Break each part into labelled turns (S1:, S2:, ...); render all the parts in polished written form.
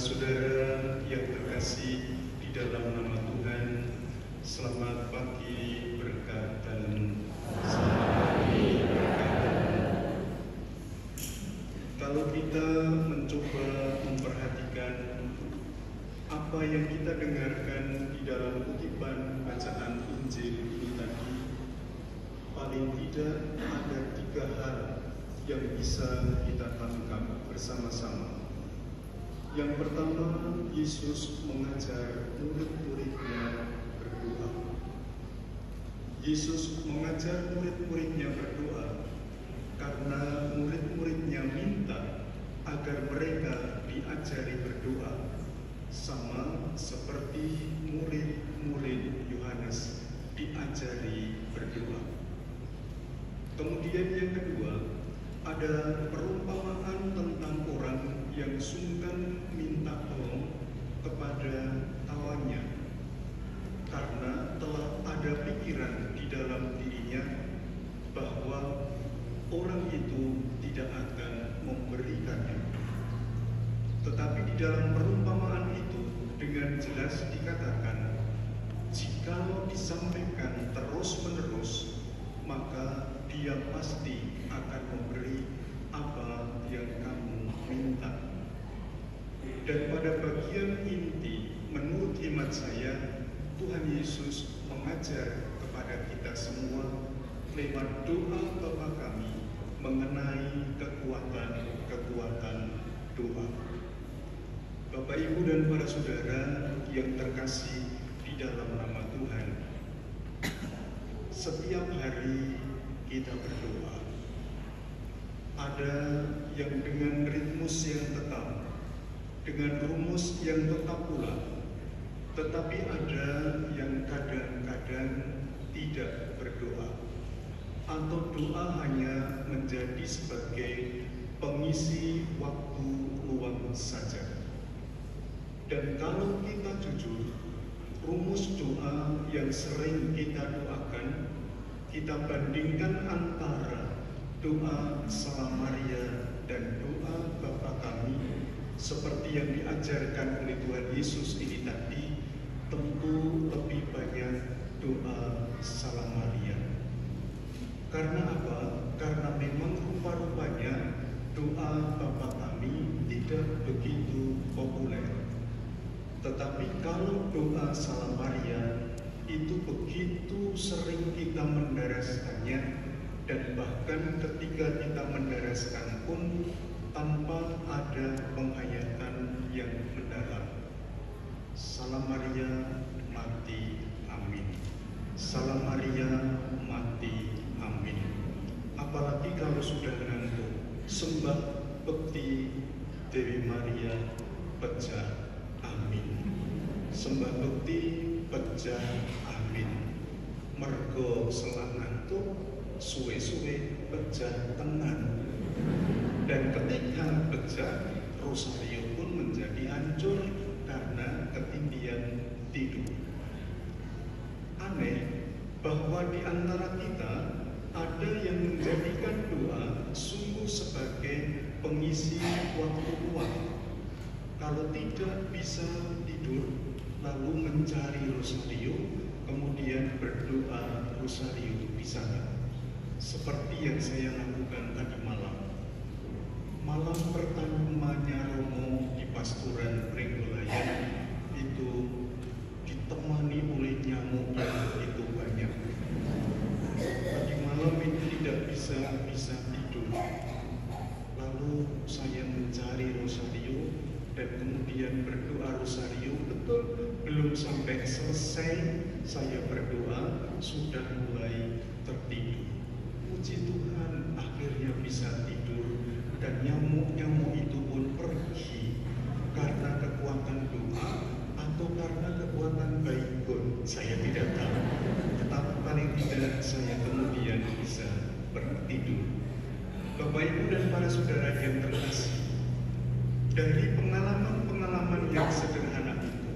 S1: saudara yang terkasih di dalam nama Tuhan, selamat pagi berkat dan selamat pagi berkat. Kalau kita mencoba memperhatikan apa yang kita dengarkan di dalam kutipan bacaan Injil ini tadi, paling tidak ada 3 hal yang bisa kita tangkap bersama-sama. Yang pertama, Yesus mengajar murid-muridnya berdoa. Yesus mengajar murid-muridnya berdoa karena murid-muridnya minta agar mereka diajari berdoa, sama seperti murid-murid Yohanes diajari berdoa. Kemudian yang kedua, ada perumpamaan tentang orang yang sungkan minta tolong kepada kawannya karena telah ada pikiran di dalam dirinya bahwa orang itu tidak akan memberikannya. Tetapi di dalam perumpamaan itu dengan jelas dikatakan, jikalau disampaikan terus-menerus, maka dia pasti akan memberi apa yang kamu minta. Dan pada bagian inti, menurut hemat saya, Tuhan Yesus mengajar kepada kita semua lewat doa Bapa kami mengenai kekuatan doa. Bapak, Ibu, dan para saudara yang terkasih di dalam nama Tuhan, setiap hari kita berdoa. Ada yang dengan ritmus yang tetap, dengan rumus yang tetap pula, tetapi ada yang kadang-kadang tidak berdoa, atau doa hanya menjadi sebagai pengisi waktu luang saja. Dan kalau kita jujur, rumus doa yang sering kita doakan, kita bandingkan antara doa Salam Maria dan doa Bapa Kami seperti yang diajarkan oleh Tuhan Yesus ini tadi, tentu lebih banyak doa Salam Maria. Karena apa? Karena memang rupa-rupanya doa Bapa Kami tidak begitu populer. Tetapi kalau doa Salam Maria itu begitu sering kita mendaraskannya, dan bahkan ketika kita mendaraskan pun tanpa ada penghayatan yang mendalam. Salam Maria, mati, amin. Salam Maria, mati, amin. Apalagi kalau sudah ngantuk, sembah bekti Dewi Maria, pejah, amin. Sembah bekti, pejah, amin. Mergo selang ngantuk, suwe-suwe pejah tenan. Dan ketika pejah, rosario pun menjadi hancur karena ketindihan tidur. Aneh bahwa di antara kita ada yang menjadikan doa sungguh sebagai pengisi waktu luang. Kalau tidak bisa tidur, lalu mencari rosario, kemudian berdoa rosario di sana. Seperti yang saya lakukan tadi malam. Malam pertamanya Romo di Pasturan Pringgolayan itu ditemani oleh nyamuk yang begitu banyak. Tadi malam itu tidak bisa tidur. Lalu saya mencari rosario dan kemudian berdoa rosario. Betul, belum sampai selesai saya berdoa sudah mulai tertidur. Puji Tuhan, akhirnya bisa tidur dan nyamuk-nyamuk itu pun pergi karena kekuatan doa atau karena kekuatan baygon, saya tidak tahu. Tetapi paling tidak saya kemudian bisa bertidur. Bapak, Ibu, dan para saudara yang terkasih, dari pengalaman-pengalaman yang sederhana itu,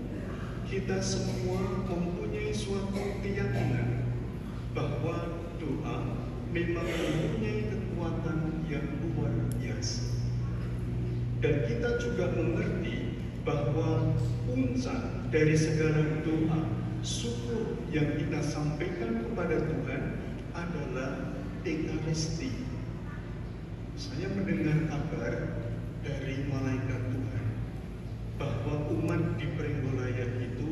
S1: kita semua mempunyai suatu keyakinan bahwa doa memang mempunyai kekuatan yang luar biasa. Dan kita juga mengerti bahwa puncak dari segala doa syukur yang kita sampaikan kepada Tuhan adalah Ekaristi. Saya mendengar kabar dari malaikat Tuhan bahwa umat di Prenggolayan itu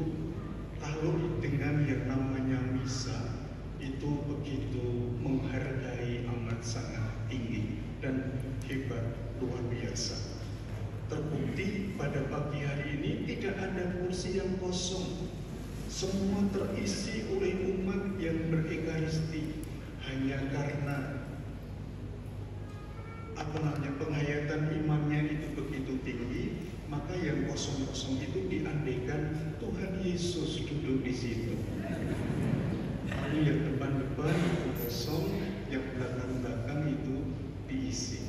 S1: kalau dengan yang namanya misa itu begitu menghargai amat sangat tinggi dan hebat luar biasa. Terbukti pada pagi hari ini tidak ada kursi yang kosong. Semua terisi oleh umat yang berekaristi. Hanya karena penghayatan imannya itu begitu tinggi, maka yang kosong-kosong itu diandaikan Tuhan Yesus duduk di situ. Lalu yang depan-depan itu kosong, yang belakang-belakang itu diisi.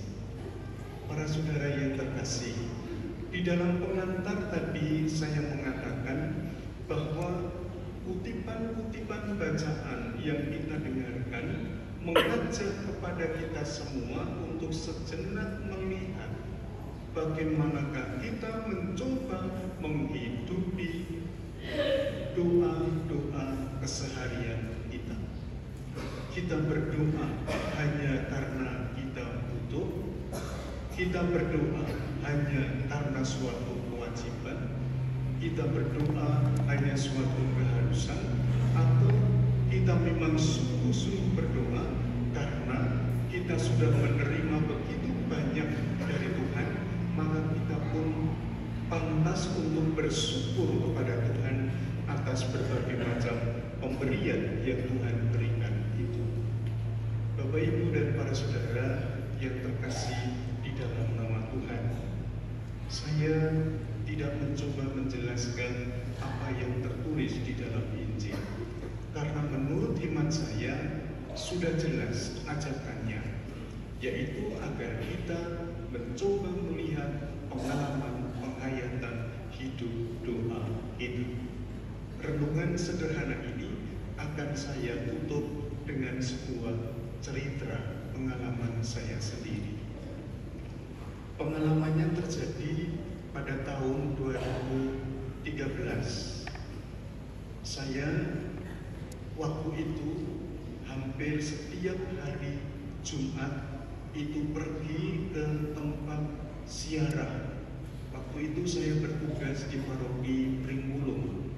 S1: Para saudara yang terkasih, di dalam pengantar tadi saya mengatakan bahwa kutipan-kutipan bacaan yang kita dengarkan mengajak kepada kita semua untuk sejenak melihat bagaimanakah kita mencoba menghidupi doa-doa keseharian kita. Kita berdoa hanya karena kita butuh, kita berdoa hanya karena suatu kewajiban, kita berdoa hanya suatu keharusan, atau kita memang sungguh-sungguh berdoa karena kita sudah menerima begitu banyak dari Tuhan, maka kita pun pantas untuk bersyukur kepada Tuhan atas berbagai macam pemberian yang Tuhan berikan itu. Bapak, Ibu, dan para saudara yang terkasih di dalam nama Tuhan, saya tidak mencoba menjelaskan apa yang tertulis di dalam Injil, karena menurut iman saya sudah jelas ajakannya, yaitu agar kita mencoba melihat pengalaman penghayatan hidup doa itu. Renungan sederhana ini akan saya tutup dengan sebuah cerita pengalaman saya sendiri. Pengalamannya terjadi pada tahun 2013. Saya waktu itu hampir setiap hari Jumat itu pergi ke tempat ziarah. Waktu itu saya bertugas di paroki Pringwulung.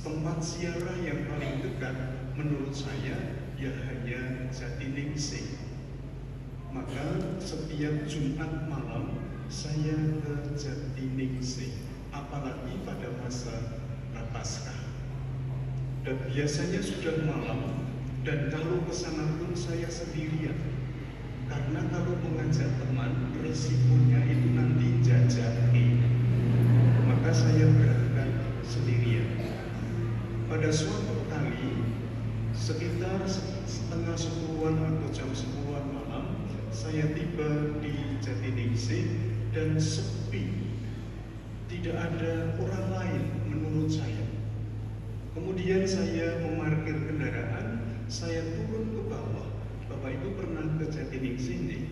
S1: Tempat ziarah yang paling dekat menurut saya ya hanya Jatiningsih. Maka setiap Jumat malam saya ke Jatiningsih, apalagi pada masa Prapaskah. Dan biasanya sudah malam, dan kalau ke sana pun saya sendirian. Karena kalau mengajak teman, risikonya itu nanti jajaki. Maka saya berangkat sendirian. Pada suatu kali, sekitar setengah 10-an atau jam 10-an malam, saya tiba di Jatiningsih dan sepi. Tidak ada orang lain menurut saya. Kemudian saya memarkir kendaraan, saya turun ke bawah. Bapak Ibu pernah ke Jatiningsih nih?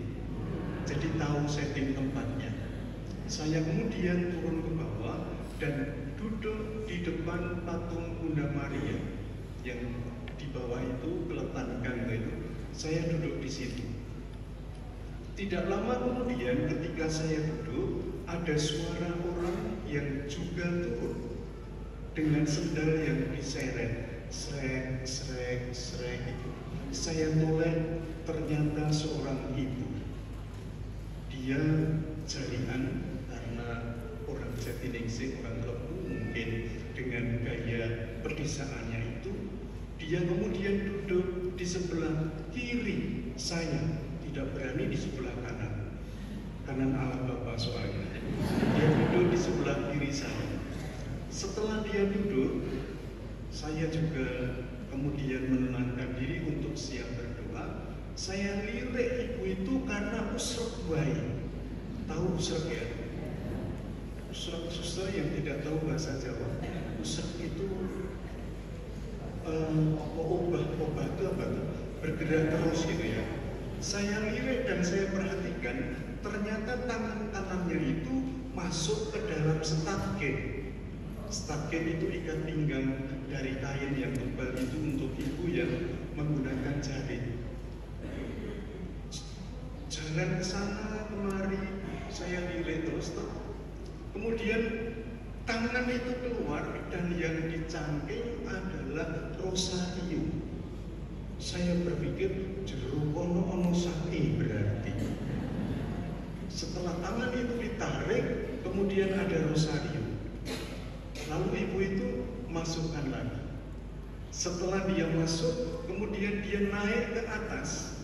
S1: Jadi tahu setting tempatnya. Saya kemudian turun ke bawah dan duduk di depan patung Bunda Maria yang di bawah itu kelentang itu. Saya duduk di situ. Tidak lama kemudian ketika saya duduk, ada suara orang yang juga turun dengan sendal yang diseret, srek, srek, srek itu. Saya toleh, ternyata seorang ibu. Dia jalian karena orang Jatiningsih, orang Klepu, mungkin dengan gaya pedesaannya itu. Dia kemudian duduk di sebelah kiri saya, tidak berani di sebelah kanan. Kanan ala Bapak soalnya. Dia duduk di sebelah kiri saya. Setelah dia duduk, saya juga kemudian menenangkan diri untuk siap berdoa. Saya lirik ibu itu karena usrek bayi. Tahu usrek ya? Usrek, suster yang tidak tahu bahasa Jawa. Usrek itu obat itu apa tuh? Bergerak terus gitu ya. Saya lirik dan saya perhatikan, ternyata tangan kanannya itu masuk ke dalam stagen. Stagen itu ikat pinggang dari kain yang tebal itu untuk ibu yang menggunakan jarit. Jalan ke sana kemari, saya lirik terus. Kemudian tangan itu keluar dan yang dicangking adalah rosario. Saya berpikir jeruk ono sae berarti. Setelah tangan itu ditarik, kemudian ada rosario. Lalu ibu itu masukkan lagi. Setelah dia masuk, kemudian dia naik ke atas,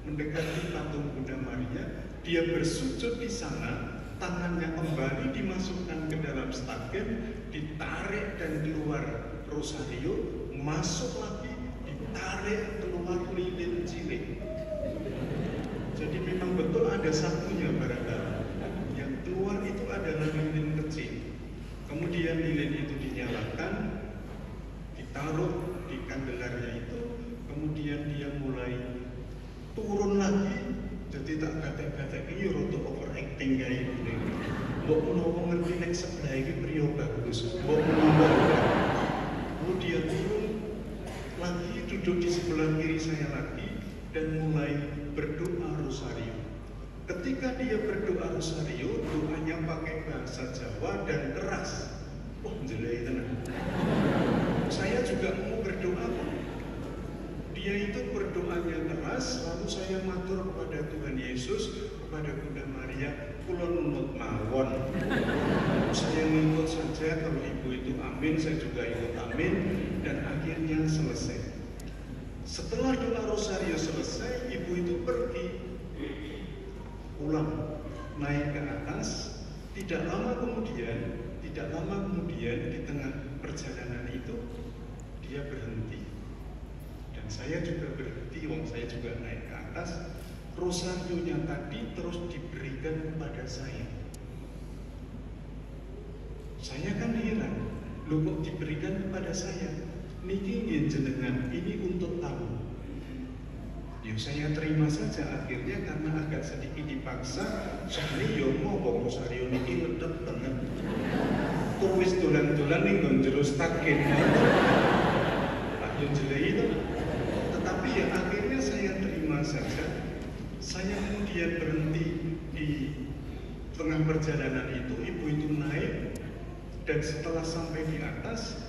S1: mendekati patung Bunda Maria. Dia bersujud di sana, tangannya kembali dimasukkan ke dalam stagen, ditarik dan keluar rosario, masuk lagi, ditarik keluar lilin cilik. Jadi memang betul ada satunya barangkali. Yang keluar itu adalah lilin kecil. Kemudian lilin itu dinyalakan, ditaruh di kandelarnya itu, kemudian dia mulai turun lagi. Jadi tak gatek-gatek ini roto overacting kayak gini. Mbok menawa ngerti nek sebelah iki priyo bagus. Mbok menawa. Kemudian turun lagi, duduk di sebelah kiri saya lagi dan mulai berdoa rosario. Ketika dia berdoa rosario, doanya pakai bahasa Jawa dan keras. Wah, jelek tenan. Saya juga mau berdoa. Dia itu berdoanya keras, lalu saya matur kepada Tuhan Yesus, kepada Bunda Maria, kula nunut mawon. Saya ngikut saja, kalau ibu itu amin, saya juga ikut amin, dan akhirnya selesai. Setelah doa rosario selesai, ibu itu pergi pulang, naik ke atas. Tidak lama kemudian di tengah perjalanan itu dia berhenti. Dan saya juga berhenti, saya juga naik ke atas. Rosario-nya tadi terus diberikan kepada saya. Saya kan heran, loh kok diberikan kepada saya? Niki jenengan, ini untuk tamu. Ya saya terima saja akhirnya karena agak sedikit dipaksa. Soalnya yo mau rosario niki ledep banget. Tuwis dolan-dolan ning nggon jero stagen. Yo jelek itu. Tetapi ya akhirnya saya terima saja. Saya kemudian berhenti di tengah perjalanan itu, ibu itu naik, dan setelah sampai di atas,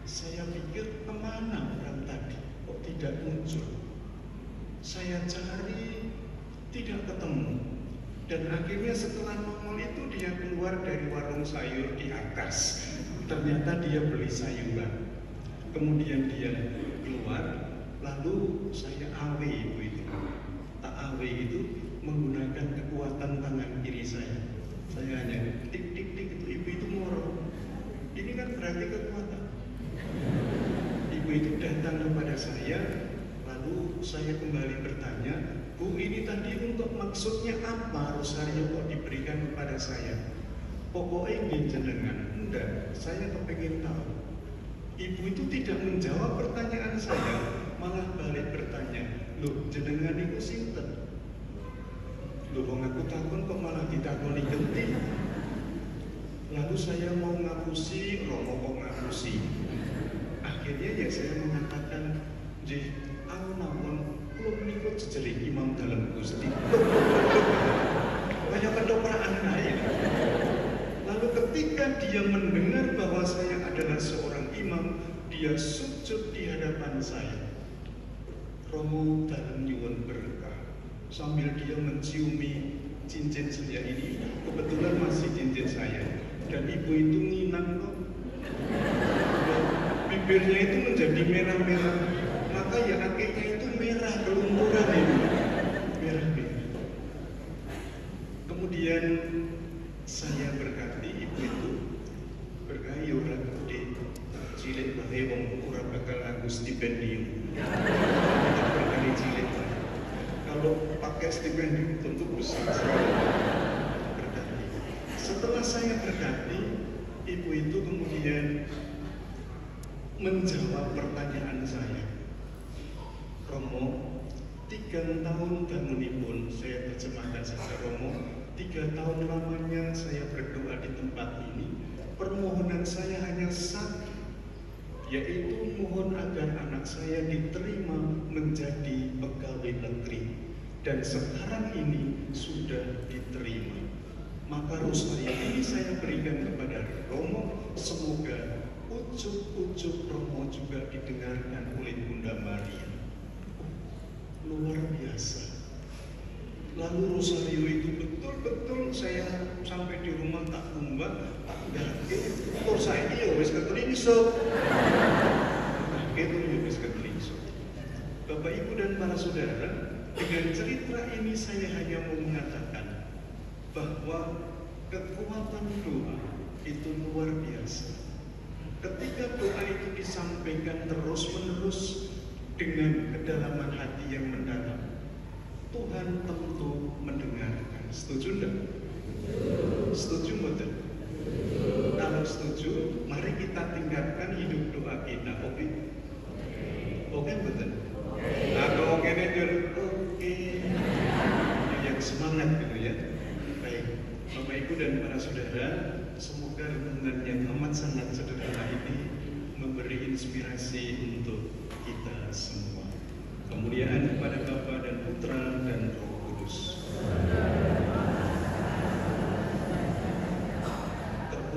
S1: saya pikir kemana orang tadi, kok tidak muncul. Saya cari, tidak ketemu. Dan akhirnya setelah nongol itu dia keluar dari warung sayur di atas. Ternyata dia beli sayuran. Kemudian dia keluar, lalu saya awe ibu itu. Tak awe itu menggunakan kekuatan tangan kiri saya. Saya hanya tik tik tik itu, ibu itu moro. Ini kan berarti kekuatan. Ibu itu datang kepada saya. Lalu saya kembali bertanya, Bu, ini tadi untuk maksudnya apa rosario kok diberikan kepada saya? Pokoknya ingin jenengan. Enggak, saya kepengen tahu. Ibu itu tidak menjawab pertanyaan saya, malah balik bertanya, loh jenengan itu sinten? Loh wong aku takon kok malah ditakoni genti. Lalu saya mau ngapusi, Romo kok ngapusi. Akhirnya ya saya mengatakan, Jih, aku namun belum ikut jejelik imam dalam Gusti. Banyak ketoprak lain. Lalu ketika dia mendengar bahwa saya adalah seorang imam, dia sujud di hadapan saya. Romo dalam nyuwun berkah. Sambil dia menciumi cincin saya ini, kebetulan masih cincin saya. Dan ibu itu nginang kok. Bibirnya itu menjadi merah-merah. Maka ya akhirnya itu merah kelumuran ini, merah-merah. Kemudian saya berkati ibu itu, berkahi ora gede, cilik bae wong ora bakal nganggo stipendium. Berkahi cilik. Kalau pakai stipendium tentu besar sekali. Berkati. Setelah saya berkati, ibu itu kemudian menjawab pertanyaan saya. Romo, 3 tahun dangunipun, saya terjemahkan saja Romo, 3 tahun lamanya saya berdoa di tempat ini, permohonan saya hanya satu, yaitu mohon agar anak saya diterima menjadi pegawai negeri. Dan sekarang ini sudah diterima. Maka rosario ini saya berikan kepada Romo, semoga ujuk-ujuk Romo juga didengarkan oleh Bunda Maria. Luar biasa. Lalu rosario itu betul-betul saya sampai di rumah tak tumbang, tak gake, kok saya ini ya wis ketelingso. Gitu ya wis ketelingso. Bapak Ibu dan para saudara, dengan cerita ini saya hanya mau mengatakan bahwa kekuatan doa itu luar biasa. Ketika doa itu disampaikan terus-menerus dengan kedalaman hati yang mendalam, Tuhan tentu mendengarkan. Setuju enggak? Setuju betul? Kalau setuju, mari kita tingkatkan hidup doa kita. Oke? Oke betul? Atau oke deh, oke. Yang semangat gitu ya. Baik, Bapak Ibu dan para saudara, semoga renungan yang amat sangat sederhana ini memberi inspirasi untuk kita semua. Kemudian